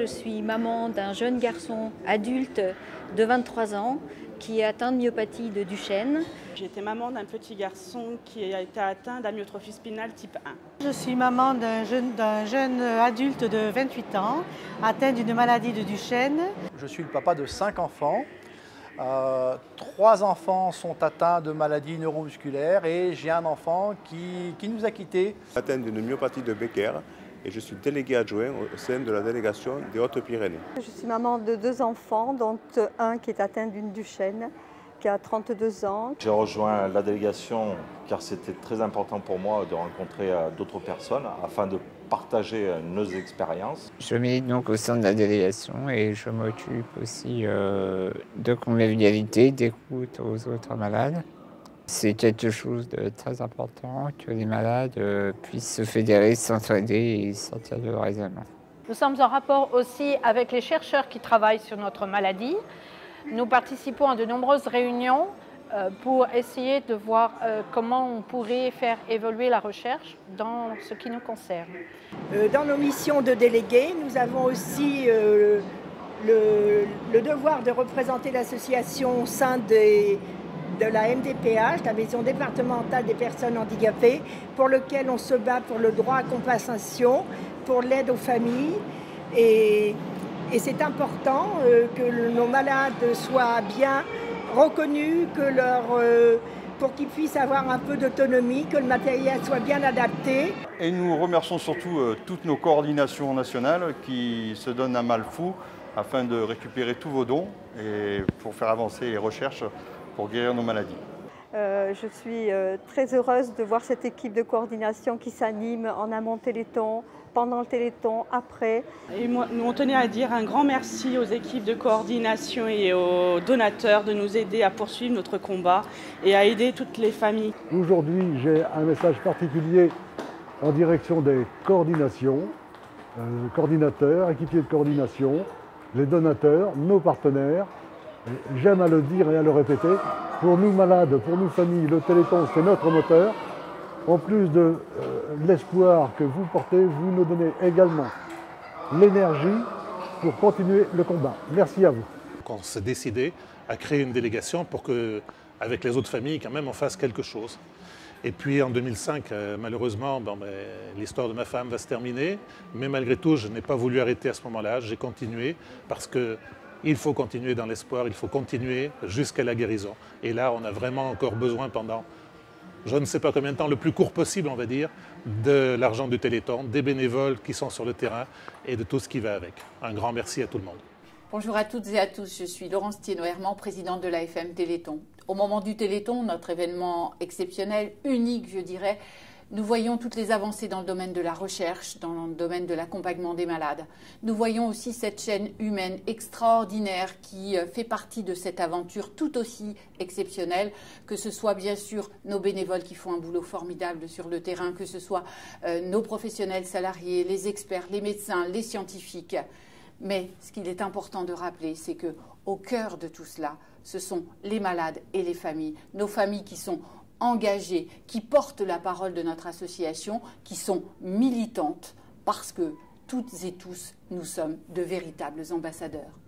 Je suis maman d'un jeune garçon adulte de 23 ans qui est atteint de myopathie de Duchenne. J'ai été maman d'un petit garçon qui a été atteint d'amyotrophie spinale type 1. Je suis maman d'un jeune adulte de 28 ans atteint d'une maladie de Duchenne. Je suis le papa de 5 enfants. 3 enfants sont atteints de maladies neuromusculaires et j'ai un enfant qui nous a quittés. Atteint d'une myopathie de Becker et je suis délégué adjoint au sein de la délégation des Hautes-Pyrénées. Je suis maman de 2 enfants, dont un qui est atteint d'une Duchenne, qui a 32 ans. J'ai rejoint la délégation car c'était très important pour moi de rencontrer d'autres personnes afin de partager nos expériences. Je milite donc au sein de la délégation et je m'occupe aussi de convivialité, d'écoute aux autres malades. C'est quelque chose de très important que les malades puissent se fédérer, s'entraider et sortir de leur isolement. Nous sommes en rapport aussi avec les chercheurs qui travaillent sur notre maladie. Nous participons à de nombreuses réunions pour essayer de voir comment on pourrait faire évoluer la recherche dans ce qui nous concerne. Dans nos missions de délégués, nous avons aussi le devoir de représenter l'association au sein de la MDPH, la Maison départementale des personnes handicapées, pour lequel on se bat pour le droit à compensation, pour l'aide aux familles. Et c'est important que nos malades soient bien reconnus, pour qu'ils puissent avoir un peu d'autonomie, que le matériel soit bien adapté. Et nous remercions surtout toutes nos coordinations nationales qui se donnent un mal fou afin de récupérer tous vos dons et pour faire avancer les recherches pour guérir nos maladies. Je suis très heureuse de voir cette équipe de coordination qui s'anime en amont Téléthon, pendant le Téléthon, après. Et moi, on tenait à dire un grand merci aux équipes de coordination et aux donateurs de nous aider à poursuivre notre combat et à aider toutes les familles. Aujourd'hui, j'ai un message particulier en direction des coordinations, coordinateurs, équipiers de coordination, les donateurs, nos partenaires. J'aime à le dire et à le répéter, pour nous malades, pour nous familles, le Téléthon c'est notre moteur. En plus de l'espoir que vous portez, vous nous donnez également l'énergie pour continuer le combat. Merci à vous. On s'est décidé à créer une délégation pour que, avec les autres familles, quand même, on fasse quelque chose. Et puis en 2005, malheureusement, l'histoire de ma femme va se terminer. Mais malgré tout, je n'ai pas voulu arrêter à ce moment-là. J'ai continué parce qu'il faut continuer dans l'espoir, il faut continuer jusqu'à la guérison. Et là, on a vraiment encore besoin pendant, je ne sais pas combien de temps, le plus court possible, on va dire, de l'argent du Téléthon, des bénévoles qui sont sur le terrain et de tout ce qui va avec. Un grand merci à tout le monde. Bonjour à toutes et à tous, je suis Laurence Thienot-Herman, présidente de l'AFM Téléthon. Au moment du Téléthon, notre événement exceptionnel, unique je dirais, nous voyons toutes les avancées dans le domaine de la recherche, dans le domaine de l'accompagnement des malades. Nous voyons aussi cette chaîne humaine extraordinaire qui fait partie de cette aventure tout aussi exceptionnelle, que ce soit bien sûr nos bénévoles qui font un boulot formidable sur le terrain, que ce soit nos professionnels salariés, les experts, les médecins, les scientifiques. Mais ce qu'il est important de rappeler, c'est qu'au cœur de tout cela, ce sont les malades et les familles, nos familles qui sont engagées, qui portent la parole de notre association, qui sont militantes, parce que toutes et tous, nous sommes de véritables ambassadeurs.